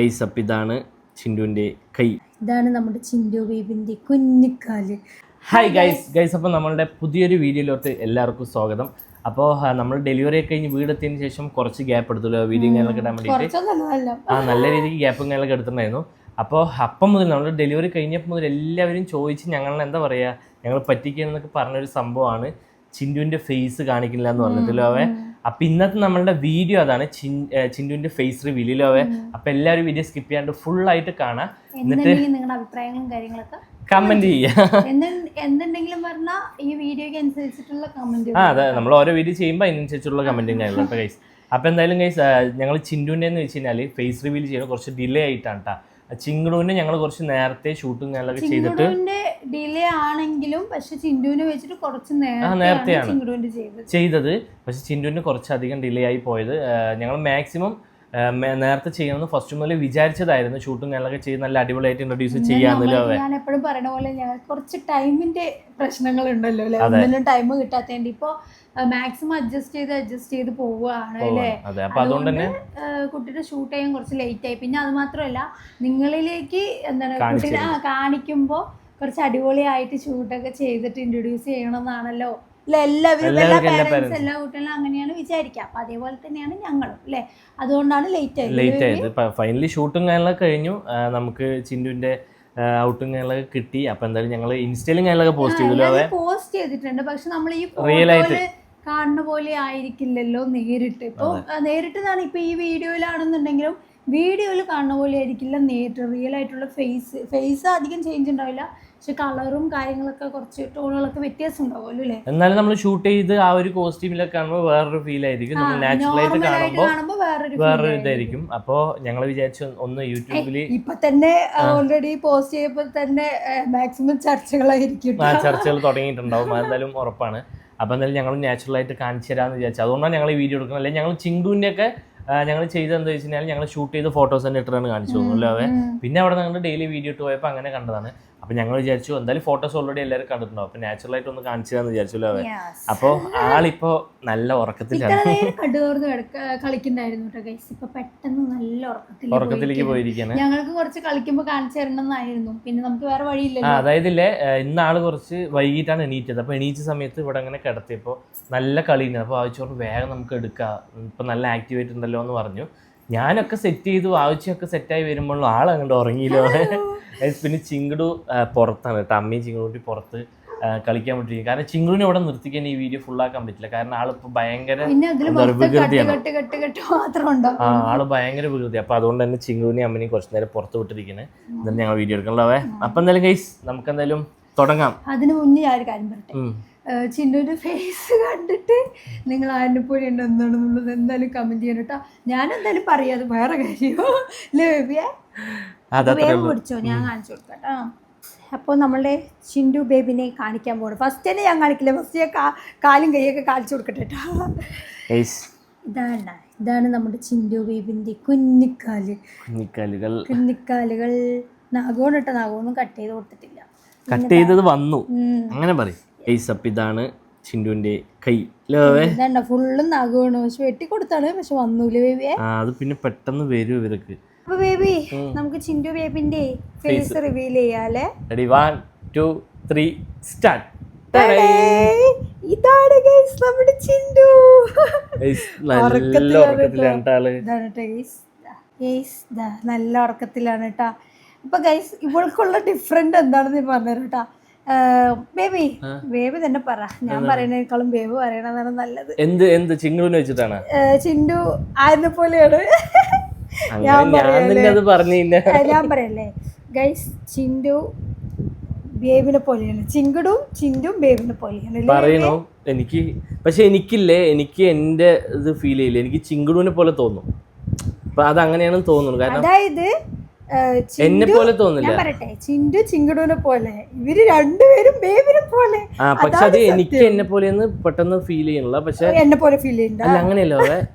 Guys, അപ്പോൾ ഇതാണ് ചിൻഡുവിൻ്റെ കൈ. ഇതാണ് നമ്മുടെ ചിൻഡു ബേബിൻ്റെ കുഞ്ഞിക്കാല്. ഹായ് ഗൈസ്, അപ്പോൾ നമ്മളുടെ പുതിയൊരു വീഡിയോയിലോട്ട് എല്ലാവർക്കും സ്വാഗതം. അപ്പോൾ നമ്മൾ ഡെലിവറി ഒക്കെ കഴിഞ്ഞ് വീടെത്തിയതിന് ശേഷം കുറച്ച് ഗ്യാപ്പ് എടുത്തല്ലോ വീഡിയോ കാര്യങ്ങളൊക്കെ ഇടാൻ വേണ്ടിയിട്ട്. നല്ല രീതിക്ക് ഗ്യാപ്പും കാര്യങ്ങളൊക്കെ എടുത്തിട്ടുണ്ടായിരുന്നു. അപ്പോൾ അപ്പം മുതൽ നമ്മൾ ഡെലിവറി കഴിഞ്ഞപ്പോൾ മുതൽ എല്ലാവരും ചോദിച്ച് ഞങ്ങൾ എന്താ പറയുക, ഞങ്ങൾ പറ്റിക്കുന്നൊക്കെ പറഞ്ഞൊരു സംഭവമാണ് ചിൻഡുവിൻ്റെ ഫേസ് കാണിക്കില്ല എന്ന് പറഞ്ഞിട്ടല്ലോ അവൻ. അപ്പം ഇന്നത്തെ നമ്മളുടെ വീഡിയോ അതാണ്, ചിൻഡുവിൻ്റെ ഫേസ് റിവീലോ അവൻ. അപ്പം എല്ലാവരും വീഡിയോ സ്കിപ്പ് ചെയ്യാണ്ട് ഫുള്ളായിട്ട് കാണാം, എന്നിട്ട് നിങ്ങളുടെ അഭിപ്രായങ്ങളും കാര്യങ്ങളൊക്കെ കമന്റ് ചെയ്യാം. എന്തുണ്ടെങ്കിലും പറഞ്ഞാൽ ഈ വീഡിയോക്ക് അനുസരിച്ചിട്ടുള്ള കമന്റ്. അതെ, നമ്മൾ ഓരോ വീഡിയോ ചെയ്യുമ്പോൾ അതിനനുസരിച്ചുള്ള കമന്റും കാര്യങ്ങളും കേട്ടോ ഗൈസ്. അപ്പം എന്തായാലും ഗൈസ്, ഞങ്ങൾ ചിൻഡുവിൻ്റെ എന്ന് വെച്ച് കഴിഞ്ഞാൽ ഫേസ് റിവീൽ ചെയ്യുന്നത് കുറച്ച് ഡിലേ ആയിട്ടാണ് കേട്ടോ. ചിങ്കുടുവിനെ ഞങ്ങൾ കുറച്ച് നേരത്തെ ഷൂട്ടും കാര്യങ്ങളൊക്കെ ചെയ്തിട്ട് ഡിലേ ആണെങ്കിലും പക്ഷെ ചിൻഡുവിനെ വെച്ചിട്ട് കുറച്ച് നേരത്തെയാണ് ചെയ്തത്. പക്ഷെ ചിൻഡുവിന് കുറച്ചധികം ഡിലേ ആയി പോയത്. ഞങ്ങൾ മാക്സിമം നേരത്തെ ചെയ്യണമെന്ന് ഫസ്റ്റ് മുതൽ വിചാരിച്ചതായിരുന്നു. ഷൂട്ടും കാര്യങ്ങളൊക്കെ ചെയ്ത് നല്ല അടിപൊളിയായിട്ട് ഇൻട്രൊഡ്യൂസ് ചെയ്യാന്നല്ലോ. ഞാൻ എപ്പോഴും പറയുന്ന പോലെ ഞങ്ങൾ കുറച്ച് ടൈമിന്റെ പ്രശ്നങ്ങൾ ഉണ്ടല്ലോ അല്ലെ, ഒന്നിനും ടൈം കിട്ടാത്തതുകൊണ്ട് ഇപ്പൊ മാക്സിമം അഡ്ജസ്റ്റ് ചെയ്ത് പോവുകയാണ് അല്ലേ. അപ്പൊ അതുകൊണ്ട് തന്നെ കുട്ടിയുടെ ഷൂട്ട് ചെയ്യാൻ കുറച്ച് ലേറ്റ് ആയി. പിന്നെ അത് മാത്രമല്ല, നിങ്ങളിലേക്ക് എന്താണ് കുട്ടീനെ കാണിക്കുമ്പോൾ കുറച്ച് അടിപൊളിയായിട്ട് ഷൂട്ടൊക്കെ ചെയ്തിട്ട് ഇൻട്രൊഡ്യൂസ് ചെയ്യണമെന്നാണല്ലോ എല്ലാ കുട്ടികളും അങ്ങനെയാണ് വിചാരിക്കുക. അപ്പൊ അതേപോലെ തന്നെയാണ് ഞങ്ങളും അല്ലെ, അതുകൊണ്ടാണ് ലേറ്റ് ആയത്. ഫൈനലി ഷൂട്ടും കാര്യങ്ങളൊക്കെ കഴിഞ്ഞു, നമുക്ക് ചിൻഡുവിന്റെ ഔട്ടും കാര്യങ്ങളൊക്കെ കിട്ടി. അപ്പൊ എന്തായാലും ഞങ്ങൾ ഇൻസ്റ്റയിലും കാര്യങ്ങളൊക്കെ പോസ്റ്റ് ചെയ്തിട്ടുണ്ട്. പക്ഷെ നമ്മൾ ഈ ഫോട്ടോയില് കാണുന്ന പോലെ ആയിരിക്കില്ലല്ലോ നേരിട്ട്. ഇപ്പൊ നേരിട്ട് ഇപ്പൊ ഈ വീഡിയോയിലാണെന്നുണ്ടെങ്കിലും വീഡിയോയിൽ കാണുന്ന പോലെ ആയിരിക്കില്ല നേരിട്ട്. റിയൽ ആയിട്ടുള്ള ഫേസ് അധികം ചേഞ്ച് ഉണ്ടാവില്ല, പക്ഷെ കളറും കാര്യങ്ങളൊക്കെ കുറച്ച് ടോണുകളൊക്കെ വ്യത്യാസം ഉണ്ടാവുമല്ലോ അല്ലേ. എന്നാലും നമ്മൾ ഷൂട്ട് ചെയ്ത് ആ ഒരു കോസ്റ്റ്യൂമിലൊക്കെ കാണുമ്പോൾ വേറൊരു ഫീൽ ആയിരിക്കും, നമ്മൾ നാച്ചുറൽ ആയിട്ട് കാണുമ്പോൾ വേറൊരു ഇതായിരിക്കും. അപ്പോ ഞങ്ങൾ വിചാരിച്ചു ഒന്ന് യൂട്യൂബില് ഇപ്പൊ തന്നെ ഓൾറെഡി പോസ്റ്റ് ചെയ്യപ്പോൾ തന്നെ മാക്സിമം ചർച്ചകളായിരിക്കും, ചർച്ചകൾ തുടങ്ങിയിട്ടുണ്ടാവും, എന്തായാലും ഉറപ്പാണ്. അപ്പൊ എന്തായാലും ഞങ്ങൾ നാച്ചുറൽ ആയിട്ട് കാണിച്ചു തരാമെന്ന് വിചാരിച്ചു. അതുകൊണ്ടാണ് ഞങ്ങൾ ഈ വീഡിയോ എടുക്കുന്നത്. അല്ലെങ്കിൽ ഞങ്ങൾ ചിങ്കുവിന്റെ ഒക്കെ ഞങ്ങൾ ചെയ്തത് എന്താ വെച്ച് കഴിഞ്ഞാൽ ഞങ്ങൾ ഷൂട്ട് ചെയ്ത് ഫോട്ടോസ് തന്നെ ഇട്ടിട്ടാണ് കാണിച്ചു തോന്നുന്നു അവൻ. പിന്നെ അവിടെ ഞങ്ങൾ ഡെയിലി വീഡിയോ ഇട്ട് പോയപ്പോൾ അങ്ങനെ കണ്ടതാണ്. അപ്പൊ ഞങ്ങൾ വിചാരിച്ചു എന്തായാലും ഫോട്ടോസ് ഓൾറെഡി എല്ലാവരും കണ്ടിട്ടുണ്ടാവും, അപ്പൊ നാച്ചുറൽ ആയിട്ട് ഒന്ന് കാണിച്ചു തരാന്ന് വിചാരിച്ചല്ലോ അവൻ. അപ്പൊ ആളിപ്പോ നല്ല ഉറക്കത്തിലാണ്, കളിക്കണ്ടായിരുന്നു കേട്ടോ ഗൈസ്. ഇപ്പൊ പെട്ടെന്ന് നല്ല ഉറക്കത്തിലേക്ക് പോയിരിക്കാണ്. ഞങ്ങൾക്ക് കുറച്ച് കളിക്കുമ്പോൾ കാണിച്ചു തരണമെന്നായിരുന്നു, പിന്നെ നമുക്ക് വേറെ വഴിയില്ല. അതായത് ഇല്ലേ, ഇന്ന് ആള് കുറച്ച് വൈകിട്ടാണ് എണീറ്റത്. അപ്പൊ എണീച്ച സമയത്ത് ഇവിടെ അങ്ങനെ കിടത്തിയപ്പോ നല്ല കളിയുണ്ട്. അപ്പൊ ആവശ്യം വേഗം നമുക്ക് എടുക്കാം, ഇപ്പൊ നല്ല ആക്ടിവേറ്റ് ഉണ്ടല്ലോ എന്ന് പറഞ്ഞു. ഞാനൊക്കെ സെറ്റ് ചെയ്തു, ആവശ്യമൊക്കെ സെറ്റായി വരുമ്പോഴും ആളങ്ങോട്ട് ഉറങ്ങിയില്ലോ. പിന്നെ ചിങ്കുടു പുറത്താണ് കേട്ടോ, അമ്മയും ചിങ്കുടി പുറത്ത് കളിക്കാൻ പറ്റില്ല. കാരണം ചിങ്കുടിനെ ഇവിടെ നിർത്തിക്കാൻ ഈ വീഡിയോ ഫുള്ളാക്കാൻ പറ്റില്ല, കാരണം ആളിപ്പോ ഭയങ്കര വികൃതിയാണ്. ആള് ഭയങ്കര വികൃതി. അപ്പൊ അതുകൊണ്ട് തന്നെ ചിങ്കുടിനെ അമ്മനെയും കുറച്ച് നേരം പുറത്ത് വിട്ടിരിക്കുന്നത്. എന്നിട്ട് ഞങ്ങൾ വീഡിയോ എടുക്കണല്ലോ. അപ്പൊ എന്തായാലും ഗൈസ്, നമുക്ക് എന്തായാലും തുടങ്ങാം. അതിന് മുന്നേ ഞാൻ ഒരു കാര്യം പറയട്ടെ, ചിന്നുവിന്റെ ഫേസ് കണ്ടിട്ട് നിങ്ങൾ ആരിനെ പോലെ ഉണ്ടെന്നുള്ളത് എന്തായാലും കമന്റ് ചെയ്യണം കേട്ടോ. ഞാൻ എന്തായാലും പറയാതെ വേറെ കാര്യമോ വേഗം പിടിച്ചോ, ഞാൻ കാണിച്ചു കൊടുക്കാം. അപ്പോൾ നമ്മളുടെ ചിൻഡു ബേബിനെ കാണിക്കാൻ പോകണം. ഫസ്റ്റ് തന്നെ ഞാൻ കാണിക്കില്ല, ഫസ്റ്റ് ഞാൻ കാലും കൈയൊക്കെ കാണിച്ചു കൊടുക്കട്ടെ കേട്ടോ. ഇതാണ് നമ്മുടെ ചിൻഡു ബേബിന്റെ കുഞ്ഞിക്കാലുകൾ. നാഗോണിട്ട നാഗോന്നും കട്ട് ചെയ്ത് കൊടുത്തിട്ടില്ല, കട്ട് ചെയ്തത് വന്നു അങ്ങനെ പറയും. ഇതാണ് ചിൻഡുവിന്റെ കൈ. ഫുള്ളും നഖമാണ്, പക്ഷെ വെട്ടി കൊടുത്താണ്, പക്ഷെ വന്നൂല്ലേ ബേബിയെ. അത് പിന്നെ പെട്ടെന്ന് വരും ഇവർക്ക്. അപ്പൊ ബേബി, നമുക്ക് ചിൻഡു ബേബിന്റെ ഫേസ് റിവീൽ ചെയ്യാല്ലേ. Ready, 1 2 3 start. ഇതാണ് ഗൈസ് നമ്മുടെ ചിൻഡു. നല്ല ഉറക്കത്തിലാണ് കേട്ടാ. അപ്പൊ ഗൈസ്, ഇവൾക്കുള്ള ഡിഫറെന്റ് എന്താണെന്ന് പറഞ്ഞുതരാം കേട്ടാ. ബേബി തന്നെ പറ, ഞാൻ പറയുന്നതിനേക്കാളും ബേബി പറയണതാണ് നല്ലത്. എന്ത് ചിങ്കുവിനെ വെച്ചിട്ടാണ്? ചിൻഡു ആരിനെ പോലെയാണ്. ഞാൻ പറയല്ലേ ഗൈസ്, ചിൻഡു ബേബിനെ പോലെയാണ്, ചിൻഡും ബേബിനെ പോലെയാണ് പറയണോ എനിക്ക്. പക്ഷെ എനിക്ക് എന്റെ ഇത് ഫീൽ ചെയ്യില്ല, എനിക്ക് ചിങ്കുടുവിനെ പോലെ തോന്നും. അപ്പൊ അത് അങ്ങനെയാണെന്ന് തോന്നുന്നു. കാരണം അതായത് എന്നെ പോലെ തോന്നില്ല, പറയട്ടെ, ചിങ്കുടുവിനെ പോലെ, ഇവര് രണ്ടുപേരും ബേബിനെ പോലെ. പക്ഷെ അത് എനിക്ക് എന്നെ പോലെ പെട്ടെന്ന് ഫീൽ ചെയ്യണില്ല. പക്ഷെ എന്നെ പോലെ ഫീൽ ചെയ്യണ്ട, അല്ല അങ്ങനെയല്ലോ.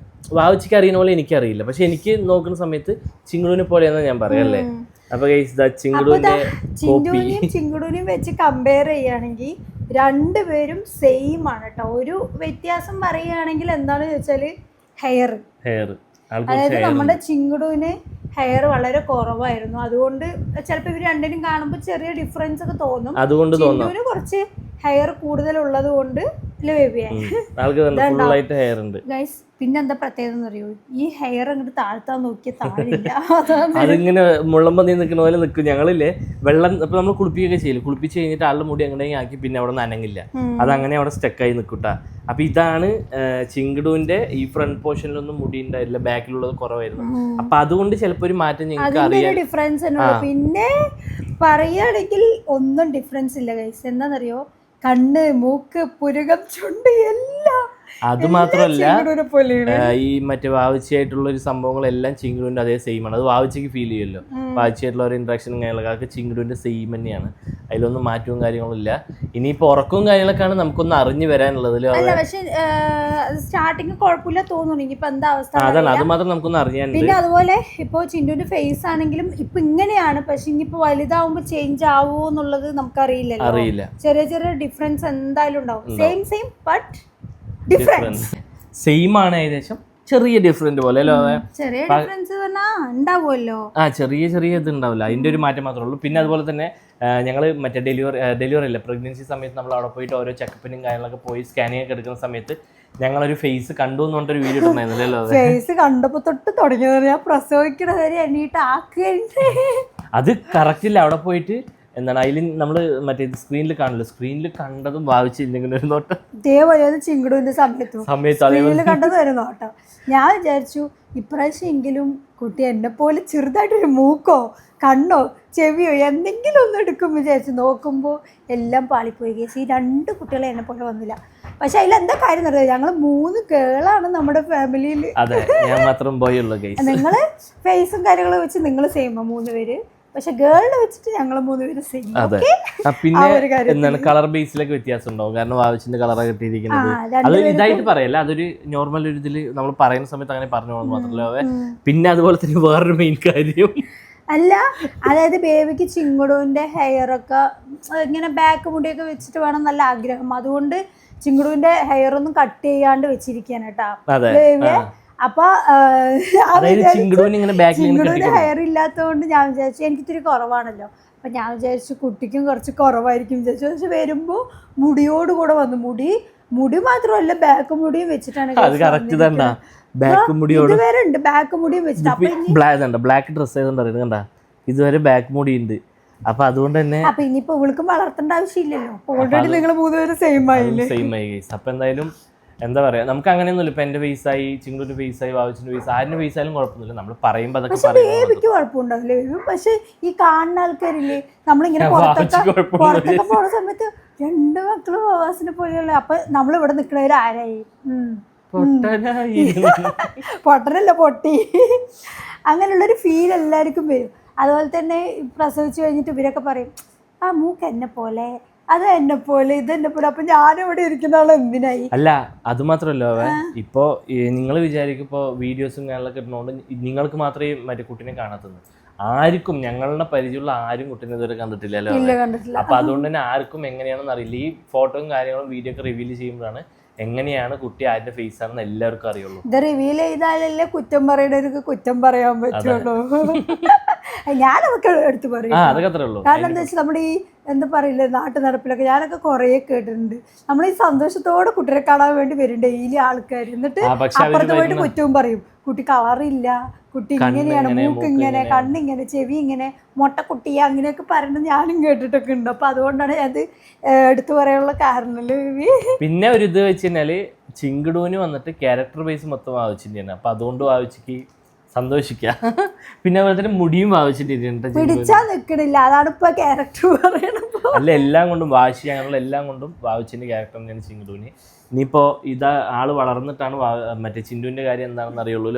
വാവച്ചിക്ക് അറിയുന്ന പോലെ എനിക്കറിയില്ല, പക്ഷെ എനിക്ക് നോക്കുന്ന സമയത്ത് ചിങ്കുടുവിനെ പോലെയാണെന്ന് ഞാൻ പറയല്ലേ. അപ്പൊ ചിങ്കുടുവിനെയും വെച്ച് കമ്പയർ ചെയ്യുകയാണെങ്കിൽ രണ്ടുപേരും സെയിം ആണ് കേട്ടോ. ഒരു വ്യത്യാസം പറയുകയാണെങ്കിൽ എന്താണെന്ന് വെച്ചാല് ഹെയർ. അതായത് നമ്മുടെ ചിങ്കുടുവിന് ഹെയർ വളരെ കുറവായിരുന്നു. അതുകൊണ്ട് ചിലപ്പോൾ ഇവർ രണ്ടിനും കാണുമ്പോൾ ചെറിയ ഡിഫറൻസ് ഒക്കെ തോന്നും. അതുകൊണ്ട് ചിന്നുവിന് കുറച്ച് ഹെയർ കൂടുതലുള്ളത് കൊണ്ട് ഗൈസ്. പിന്നെ എന്താ പ്രത്യേകത എന്ന് അറിയോ, ഈ ഹെയർ അങ്ങോട്ട് താഴ്ത്താൻ നോക്കിയ താഴില്ല. അതിങ്ങനെ മുള്ളമ്പന്നി നിൽക്കുന്ന പോലെ നിൽക്കും. ഞങ്ങളില്ലേ വെള്ളം ഇപ്പൊ നമ്മൾ കുളിപ്പിക്കുകയൊക്കെ ചെയ്യില്ല, കുളിപ്പിച്ച് കഴിഞ്ഞിട്ട് ആളുടെ മുടി അങ്ങനെ ആക്കി പിന്നെ അവിടെ നനങ്ങില്ല, അതങ്ങനെ അവിടെ സ്റ്റക്കായി നിൽക്കൂട്ടാ. അപ്പൊ ഇതാണ് ചിങ്കിടുവിന്റെ ഈ ഫ്രണ്ട് പോർഷനിലൊന്നും മുടി ഉണ്ടായില്ല, ബാക്കിലുള്ളത് കുറവായിരുന്നു. അപ്പൊ അതുകൊണ്ട് ചിലപ്പോ ഒരു മാറ്റം ഞങ്ങൾക്ക് അറിയാം, ഡിഫറൻസ്. പിന്നെ പറയുകയാണെങ്കിൽ ഒന്നും ഡിഫറൻസ് ഇല്ല ഗൈസ്. എന്താണെന്നറിയോ, കണ്ണ്, മൂക്ക്, പുരുകം, ചുണ്ട് എല്ലാം. അത് മാത്രമല്ല ഈ മറ്റേ വാവച്ചിയായിട്ടുള്ള ഒരു സംഭവങ്ങളെല്ലാം ചിങ്കിടുവിന്റെ അതേ സെയിം ആണ്. അത് വാവച്ചിക്ക് ഫീൽ ചെയ്യുമല്ലോ, വാവച്ചിയായിട്ടുള്ള ഒരു ഇൻട്രാക്ഷനും കാര്യങ്ങളൊക്കെ ചിങ്കിടുവിന്റെ സെയിം തന്നെയാണ്. അതിലൊന്നും മാറ്റവും കാര്യങ്ങളും ഇല്ല. ഇനിയിപ്പോ ഉറക്കവും കാര്യങ്ങളൊക്കെയാണ് നമുക്കൊന്ന് അറിഞ്ഞു വരാനുള്ളത്. പക്ഷെ സ്റ്റാർട്ടിങ് കുഴപ്പമില്ല തോന്നുന്നു. ഇനിയിപ്പോ എന്താ അവസ്ഥ അതാണ്, അത് മാത്രം നമുക്കൊന്ന് അറിയാനുണ്ട്. പിന്നെ അതുപോലെ ഇപ്പൊ ചിന്റുവിന്റെ ഫേസ് ആണെങ്കിലും ഇപ്പൊ ഇങ്ങനെയാണ്, പക്ഷെ ഇനിയിപ്പോ വലുതാവുമ്പോ ചേഞ്ച് ആവുമോ എന്നുള്ളത് നമുക്കറിയില്ലല്ലോ. അറിയില്ല, ചെറിയ ചെറിയ ഡിഫറൻസ് എന്തായാലും ഉണ്ടാവും. സെയിം ബട്ട് ഡിഫറൻസ് സെയിം ആണ്, ഏകദേശം ചെറിയ ഡിഫറൻറ്റ് പോലെ. ചെറിയ ഡിഫറൻസ് ഉണ്ടാവുമല്ലോ, ചെറിയ ഇത് ഉണ്ടാവില്ല, അതിന്റെ ഒരു മാറ്റം മാത്രമേ ഉള്ളൂ. പിന്നെ അതുപോലെ തന്നെ ഞങ്ങൾ മറ്റേ ഡെലിവറി അല്ല, പ്രഗ്നൻസി സമയത്ത് നമ്മൾ അവിടെ പോയിട്ട് ഓരോ ചെക്കപ്പിനും കാര്യങ്ങളൊക്കെ പോയി സ്കാനിങ് ഒക്കെ എടുക്കുന്ന സമയത്ത് ഞങ്ങളൊരു ഫേസ് കണ്ടു എന്ന് പറഞ്ഞൊരു വീഡിയോ ഇട്ടുണ്ടായിരുന്നല്ലോ. ഫേസ് കണ്ടപ്പോ തൊട്ട് തുടങ്ങിയത് ഞാൻ പ്രസവിക്കണ വരെ എണ്ണീട്ട് ആക്കുകയുണ്ട്. അത് കറക്റ്റ് ഇല്ല. അവിടെ പോയിട്ട് എന്താണ് അതിൽ നമ്മൾ മറ്റേ സ്ക്രീനിൽ കാണില്ല, സ്ക്രീനിൽ കണ്ടതും ഭാവിച്ചില്ലെങ്കിലും ഒരു നോട്ടം ഇതേപോലെ ചിങ്കിടുവിന്റെ സമയത്ത് കണ്ടത് ഒരു നോട്ടം. ഞാൻ വിചാരിച്ചു ഇപ്രാവശ്യം എങ്കിലും കുട്ടി എന്നെ പോലെ ചെറുതായിട്ടൊരു മൂക്കോ കണ്ണോ ചെവിയോ എന്തെങ്കിലും ഒന്നും എടുക്കും വിചാരിച്ചു. നോക്കുമ്പോൾ എല്ലാം പാളിപ്പോയി കേസ്. ഈ 2 കുട്ടികളെ എന്നെ പോലെ വന്നില്ല. പക്ഷെ അതിലെന്താ കാര്യം എന്നറിയാം, ഞങ്ങൾ 3 ഗേളാണ് നമ്മുടെ ഫാമിലിയിൽ. നിങ്ങള് ഫേസും കാര്യങ്ങളും വെച്ച് നിങ്ങൾ സെയിം 3 പേര്, പക്ഷെ ഗേളിനെ വെച്ചിട്ട് ഞങ്ങൾ 3 പേര് സെയിം. പിന്നെ എന്താണ് കളർ ബേസിലൊക്കെ വ്യത്യാസം ഉണ്ടാവും, കാരണം ആവശ്യത്തിന്റെ കളറാണ് കിട്ടിയിരിക്കുന്നത്. അത് ഇതായിട്ട് പറയല്ല, അതൊരു നോർമൽ ഒരു ഇതിൽ നമ്മൾ പറയുന്ന സമയത്ത് അങ്ങനെ പറഞ്ഞു പോകണം മാത്രമല്ല. പിന്നെ അതുപോലെ തന്നെ വേറൊരു മെയിൻ കാര്യം അല്ല, അതായത് ബേബിക്ക് ചിങ്കുടുവിന്റെ ഹെയർ ഒക്കെ ഇങ്ങനെ ബാക്ക് മുടിയൊക്കെ വെച്ചിട്ട് വേണം നല്ല ആഗ്രഹം. അതുകൊണ്ട് ചിങ്കുടുവിന്റെ ഹെയർ ഒന്നും കട്ട് ചെയ്യാണ്ട് വെച്ചിരിക്കാണ് കേട്ടാ ബേബിയെ. അപ്പൊ ചിങ്കുടുവിന്റെ ഹെയർ ഇല്ലാത്തതുകൊണ്ട് ഞാൻ വിചാരിച്ചു എനിക്ക് ഇത്തിരി കുറവാണല്ലോ, അപ്പൊ ഞാൻ വിചാരിച്ചു കുട്ടിക്കും കുറച്ച് കുറവായിരിക്കും വിചാരിച്ചു. പക്ഷെ വരുമ്പോ മുടിയോട് കൂടെ വന്നു. മുടി മാത്രമല്ല ബാക്ക് മുടിയും വെച്ചിട്ടാണ്. ഇതുവരെ ഉണ്ട് ബാക്ക് മുടിയും വെച്ചിട്ട്. ബ്ലാക്ക് ഡ്രസ് കണ്ട ഇതുവരെ ബാക്ക് മുടി ഉണ്ട്. അപ്പൊ അതുകൊണ്ട് തന്നെ അപ്പൊ ഇനിയിപ്പോ ഇവൾക്കും വളർത്തേണ്ട ആവശ്യമില്ലല്ലോ, ഓൾറെഡി നിങ്ങൾ 3 പേരും സെയിം ആയി. അപ്പൊ എന്തായാലും എന്താ പറയാ, നമുക്ക് അങ്ങനെയൊന്നുമില്ല. ഇപ്പൊ എന്റെ ഫേസായി, ചിങ്കുന്റെ ഫേസായി, വാവച്ചിന്റെ ഫേസ്, ആരുടെ ഫേസായാലും കുഴപ്പമൊന്നുമില്ല. നമ്മൾ പറയുമ്പോ അതൊക്കെ ബേബിക്ക് കുഴപ്പമുണ്ടാവില്ലേ. പക്ഷെ ഈ കാണുന്ന ആൾക്കാരില്ലേ, നമ്മളിങ്ങനെ പുറത്തൊക്കെ പോണ സമയത്ത് 2 മക്കളും വാവാസിനെ പോലെയുള്ള. അപ്പൊ നമ്മളിവിടെ നിൽക്കുന്നവര് ആരായി? പൊട്ടനല്ല, പൊട്ടി. അങ്ങനെയുള്ളൊരു ഫീൽ എല്ലാവർക്കും വരും. അതുപോലെ തന്നെ പ്രസവിച്ചു കഴിഞ്ഞിട്ട് ഇവരൊക്കെ പറയും ആ മൂക്ക് എന്നെ പോലെ, അത് എന്നെ പോലെ, ഇതെന്നെ പോലെ. അപ്പൊ ഞാനിവിടെ ഇരിക്കുന്ന ആൾ എന്തിനായി? അല്ല, അത് മാത്രമല്ലോ ഇപ്പോ നിങ്ങൾ വിചാരിക്കും ഇപ്പൊ വീഡിയോസും കാര്യങ്ങളൊക്കെ ഇടുന്നോണ്ട് നിങ്ങൾക്ക് മാത്രമേ മറ്റേ കുട്ടീനെ കാണാത്തത്. ആർക്കും ഞങ്ങളുടെ പരിചയമുള്ള ആരും കുട്ടീനെ ഇതുവരെ കണ്ടിട്ടില്ലല്ലോ. അപ്പൊ അതുകൊണ്ട് തന്നെ ആർക്കും എങ്ങനെയാണെന്ന് അറിയില്ല. ഈ ഫോട്ടോയും കാര്യങ്ങളും വീഡിയോ ഒക്കെ റിവീൽ ചെയ്യുമ്പോഴാണ് എങ്ങനെയാണ് കുട്ടി ആരുടെ ഫേസ് ആണെന്ന് എല്ലാവർക്കും അറിയുള്ളൂ. ഇത് റിവീൽ ചെയ്താലല്ലേ കുറ്റം പറയുന്നവർക്ക് കുറ്റം പറയാൻ പറ്റുള്ളൂ. ഞാനതൊക്കെ എടുത്ത് പറയും. കാരണം എന്താ വെച്ചാൽ നമ്മുടെ ഈ എന്താ പറയില്ലേ നാട്ടു നടപ്പിലൊക്കെ ഞാനൊക്കെ കുറേ കേട്ടിട്ടുണ്ട്. നമ്മൾ ഈ സന്തോഷത്തോടെ കുട്ടിയെ കാണാൻ വേണ്ടി വരും ഡെയിലി ആൾക്കാർ. എന്നിട്ട് അപ്പുറത്ത് പോയിട്ട് കുറ്റവും പറയും, കുട്ടി കളറില്ല, കുട്ടി ഇങ്ങനെയാണ്, മൂക്ക് ഇങ്ങനെ, കണ്ണിങ്ങനെ, ചെവി ഇങ്ങനെ, മൊട്ടക്കുട്ടിയ, അങ്ങനെയൊക്കെ പറയുന്നത് ഞാനും കേട്ടിട്ടൊക്കെ ഉണ്ട്. അപ്പൊ അതുകൊണ്ടാണ് അത് എടുത്തു പറയാനുള്ള കാരണം. പിന്നെ ഒരു ഇത് വെച്ച് കഴിഞ്ഞാല് ചിങ്കിടുവിന് വന്നിട്ട് ക്യാരക്ടർ ബേസ് മൊത്തം ആവശ്യമാണ്. അപ്പൊ അതുകൊണ്ട് ആവശ്യക്ക് സന്തോഷിക്കുക. പിന്നെ അതുപോലെ തന്നെ മുടിയും ആവശ്യമായിട്ട് പിടിച്ചാ നിക്കണില്ല, അതാണ് ഇപ്പൊ ക്യാരക്ടർ പറയണത്. അല്ല, എല്ലാം കൊണ്ടും വാശി അങ്ങനെയുള്ള എല്ലാം കൊണ്ടും വാവച്ചിന്റെ ക്യാരക്ടർ തന്നെയാണ് ചിങ്കിടുവിന്. ഇനിയിപ്പോ ഇതാ ആള് വളർന്നിട്ടാണ് മറ്റേ ചിണ്ടുവിന്റെ കാര്യം എന്താണെന്ന് അറിയുള്ളൂ.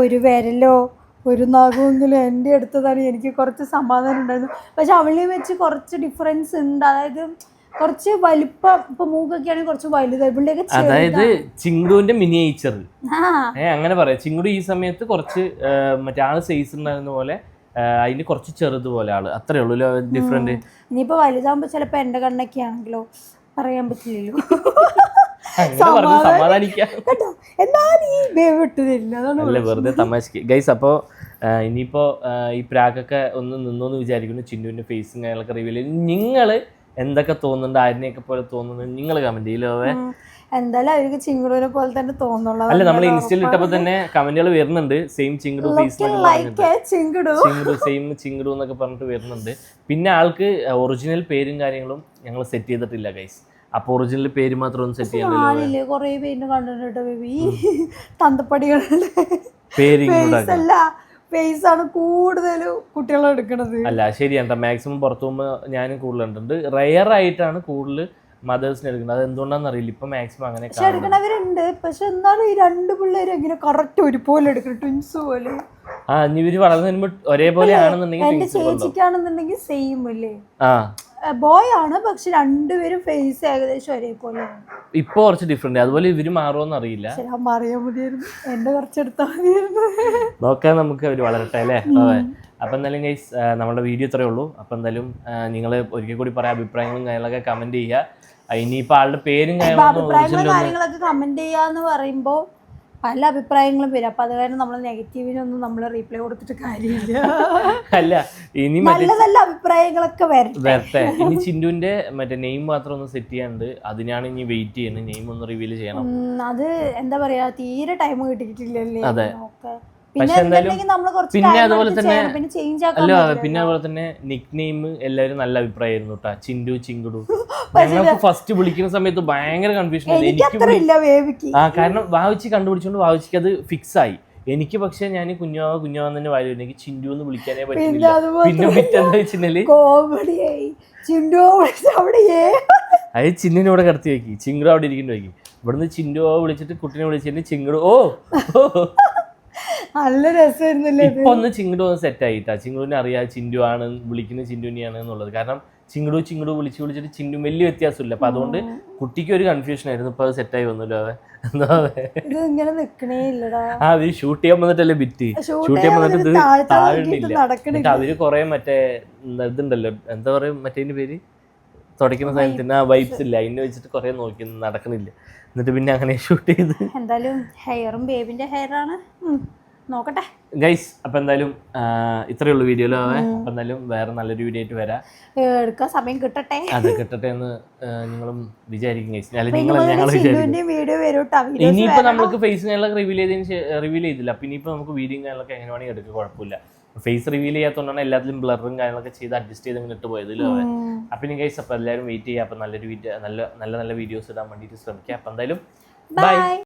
ഒരു വിരലോ ഒരു നഖമെങ്കിലും എൻ്റെ അടുത്തതാണ് എനിക്ക് കുറച്ച് സമാധാനം ഉണ്ടായിരുന്നു. പക്ഷെ അവളെ വെച്ച് കുറച്ച് ഡിഫറൻസ് ഉണ്ട്. അതായത് കുറച്ച് വലിപ്പം, ഇപ്പൊ മൂക്കൊക്കെ ആണെങ്കിൽ കുറച്ച് വലുതായി. അതായത് ചിങ്കുവിന്റെ മിനിയേച്ചർ അങ്ങനെ പറയാം. ചിങ്കുടു ഈ സമയത്ത് കുറച്ച് മറ്റേ ആള് സൈസ് ഉണ്ടായിരുന്ന പോലെ അതിന് കുറച്ച് ചെറുതുപോലെ ആള്, അത്രേ ഉള്ളൂ ഡിഫറെന്റ്. ഇനിയിപ്പോ വലുതാകുമ്പോ ചിലപ്പോ എന്റെ കണ്ണൊക്കെ ആണെങ്കിലോ പറയാൻ പറ്റില്ലല്ലോ. സമാധാനിക്കാം, എന്നാലും ഈ ബേബി വിട്ടതില്ല, വെറുതെ തമാശക്ക് ഗൈസ്. അപ്പോ ഇനിയിപ്പോൾ ഈ പ്രാഗൊക്കെ ഒന്ന് നിന്നോന്ന് വിചാരിക്കുന്നു. ചിന്നുവിൻ്റെ ഫേസും കാര്യങ്ങളൊക്കെ റിവീൽ ചെയ്ത് നിങ്ങൾ എന്തൊക്കെ തോന്നുന്നുണ്ട്, ആരിനെയൊക്കെ പോലെ തോന്നുന്നുണ്ട് നിങ്ങൾ കമന്റ് ചെയ്യലോ. എന്തായാലും അവർക്ക് ചിങ്കുടൂനെ പോലെ തന്നെ തോന്നുള്ളൂ. അല്ല, നമ്മൾ ഇൻസ്റ്റയിൽ ഇട്ടപ്പോൾ തന്നെ കമന്റുകൾ വരുന്നുണ്ട്, സെയിം ചിങ്കുടു ഫേസ് സെയിം ചിങ്കുടു എന്നൊക്കെ പറഞ്ഞിട്ട് വരുന്നുണ്ട്. പിന്നെ ആൾക്ക് ഒറിജിനൽ പേരും കാര്യങ്ങളും ഞങ്ങൾ സെറ്റ് ചെയ്തിട്ടില്ല ഗൈസ്. അപ്പൊ ഒറിജിനൽ പേര് മാത്രം ഒന്ന് സെറ്റ് ചെയ്യാൻ കൊറേ പേരിന് കണ്ടിട്ടോ ബേബി തന്തപ്പടികളുടെ പേര് ഫേസ് ആണ് കൂടുതൽ കുട്ടികൾ എടുക്കണത്. അല്ല ശരിയാണ്, മാക്സിമം പുറത്തു പോകുമ്പോൾ ഞാനും കൂടുതൽ കണ്ടിട്ടുണ്ട്. റയർ ആയിട്ടാണ് കൂടുതൽ മദേഴ്സിന് എടുക്കുന്നത്. അത് എന്തുകൊണ്ടാന്ന് അറിയില്ല, ഇപ്പൊ മാക്സിമം അങ്ങനെ എടുക്കണവരുണ്ട്. പക്ഷെ എന്നാലും ഈ രണ്ട് പിള്ളേരും എങ്ങനെ കറക്റ്റ് ഒരുപോലെ എടുക്കണം, ട്വിൻസ് പോലെ. ഇനി ഇവര് വളർന്നു വരുമ്പോ ഒരേപോലെ ആണെന്നുണ്ടെങ്കിൽ എന്റെ ചേച്ചിക്കാണെന്നുണ്ടെങ്കിൽ സെയിം അല്ലേ, ബോയ് ആണ്, പക്ഷെ രണ്ടുപേരും ഫേസ് ഏകദേശം ഒരേപോലെ. ഇപ്പൊ കുറച്ച് ഡിഫറെന്റ്. അതുപോലെ ഇവര് മാറുമോന്ന് അറിയില്ല. മാറിയാ മതിയായിരുന്നു, എന്റെ കുറച്ചെടുത്താൽ മതിയായിരുന്നു. നോക്കാൻ നമുക്ക് അവര് വളരട്ടെ അല്ലേ. അപ്പൊ എന്തായാലും ഗൈസ് നമ്മുടെ വീഡിയോ ഇത്രയേ ഉള്ളൂ. അപ്പൊ എന്തായാലും നിങ്ങൾ ഒരിക്കൽ കൂടി പറയാം, അഭിപ്രായങ്ങളും കാര്യങ്ങളൊക്കെ കമന്റ് ചെയ്യുക. ഇനിയിപ്പോ ആളുടെ പേരും കാര്യങ്ങളൊക്കെ കമന്റ് ചെയ്യാന്ന് പറയുമ്പോ പല അഭിപ്രായങ്ങളും വരും. അപ്പൊ അത് കാരണം നമ്മൾ നെഗറ്റീവിനൊന്നും നമ്മൾ റീപ്ലൈ കൊടുത്തിട്ട് കാര്യമില്ല. അല്ല, ഇനി നല്ല നല്ല അഭിപ്രായങ്ങളൊക്കെ വരട്ടെ. ഇനി ചിന്റുവിന്റെ മറ്റേ നെയിം മാത്രം ഒന്ന് സെറ്റ് ചെയ്യാണ്ട്, അതിനാണ് ഇനി വെയിറ്റ് ചെയ്യുന്നത്. നെയിം ഒന്ന് റിവീൽ ചെയ്യണം. അത് എന്താ പറയാ, തീരെ ടൈം കിട്ടിയിട്ടില്ലല്ലേ. അതെ. പിന്നെ അതുപോലെ തന്നെ പിന്നെ അതുപോലെ തന്നെ നിക് നെയിം എല്ലാവരും നല്ല അഭിപ്രായമായിരുന്നു കേട്ടോ. ചിന്റു, ചിങ്കുടു. ഞങ്ങൾക്ക് ഫസ്റ്റ് വിളിക്കുന്ന സമയത്ത് ഭയങ്കര കൺഫ്യൂഷൻ ആയിരുന്നു. കാരണം വാവിച്ച് കണ്ടുപിടിച്ചോണ്ട് വാവിച്ചിക്ക് അത് ഫിക്സ് ആയി. എനിക്ക് പക്ഷെ ഞാൻ കുഞ്ഞാവെന്ന് തന്നെ വായി, എനിക്ക് ചിന്റു എന്ന് വിളിക്കാനേ പറ്റില്ല. പിന്നെ പിറ്റെന്താ വെച്ചിട്ടുണ്ടെങ്കിൽ അത് ചിന്നിനോടെ കടത്തി വെക്കി, ചിങ്കുടു അവിടെ ഇരിക്കേണ്ടി വെക്കി. ഇവിടുന്ന് ചിന്റു വിളിച്ചിട്ട് കുട്ടീനെ വിളിച്ചിട്ട് ചിങ്കുടു നല്ല രസമായിരുന്നല്ലേ. ഇപ്പൊ ഒന്ന് ചിങ്കുടു ഒന്ന് സെറ്റ് ആയിട്ടാ. ചിങ്കുടുവിനെ അറിയാം ചിന്റു ആണ് വിളിക്കുന്നത്, ചിന്റുവിനെയാണ് എന്നുള്ളത്. കാരണം ചിങ്കുടു വിളിച്ചിട്ട് ചിന്റു വലിയ വ്യത്യാസമില്ല. അപ്പൊ അതുകൊണ്ട് കുട്ടിക്ക് ഒരു കൺഫ്യൂഷൻ ആയിരുന്നു. ഇപ്പൊ അത് സെറ്റായി വന്നല്ലോ. എന്താ അവര് ഷൂട്ട് ചെയ്യാൻ വന്നിട്ടല്ലേ ബിറ്റ്, ഷൂട്ട് ചെയ്യാൻ വന്നിട്ട് താഴെയില്ല. അവര് കൊറേ മറ്റേ ഇതുണ്ടല്ലോ, എന്താ പറയാ മറ്റേ പേര്, തുടയ്ക്കുന്ന സാധനത്തിന് വൈബ്സ് ഇല്ല, അതിനെ വെച്ചിട്ട് കൊറേ നോക്കി നടക്കണില്ല. എന്നിട്ട് പിന്നെ അങ്ങനെ ഷൂട്ട് ചെയ്ത്. എന്തായാലും ഹെയറും ബേബിന്റെ ഹെയറാണ്, നോക്കട്ടെ ഗൈസ്. അപ്പൊ എന്തായാലും ഇത്രയേ ഉള്ളൂ വീഡിയോയിലോ. അപ്പൊ എന്തായാലും വേറെ നല്ലൊരു വീഡിയോ ആയിട്ട് വരാം. എടുക്കാൻ സമയം കിട്ടട്ടെ. അതെ, കിട്ടട്ടെ എന്ന് നിങ്ങളും വിചാരിക്കും ഗൈസ്. ഇനിയിപ്പോ നമുക്ക് ഫേസ് കാര്യങ്ങളൊക്കെ റിവീൽ ചെയ്തില്ല. അപ്പൊ ഇനിയിപ്പോ നമുക്ക് വീഡിയോ കാര്യങ്ങളൊക്കെ എങ്ങനെ വേണമെങ്കിൽ എടുക്കുക, കുഴപ്പമില്ല. ഫേസ് റിവീൽ ചെയ്യാത്തതുകൊണ്ടാണ് എല്ലാത്തിലും ബ്ലറും കാര്യങ്ങളൊക്കെ ചെയ്ത് അഡ്ജസ്റ്റ് ചെയ്ത് ഇങ്ങനെ ഇട്ട് പോയതില്ലോ. അപ്പൊ ഇനി ഗൈസ്, അപ്പൊ എല്ലാവരും വെയിറ്റ് ചെയ്യുക. അപ്പൊ നല്ലൊരു വീഡിയോ, നല്ല വീഡിയോസ് ഇടാൻ വേണ്ടിയിട്ട് ശ്രമിക്കുക. അപ്പൊ എന്തായാലും ബൈ.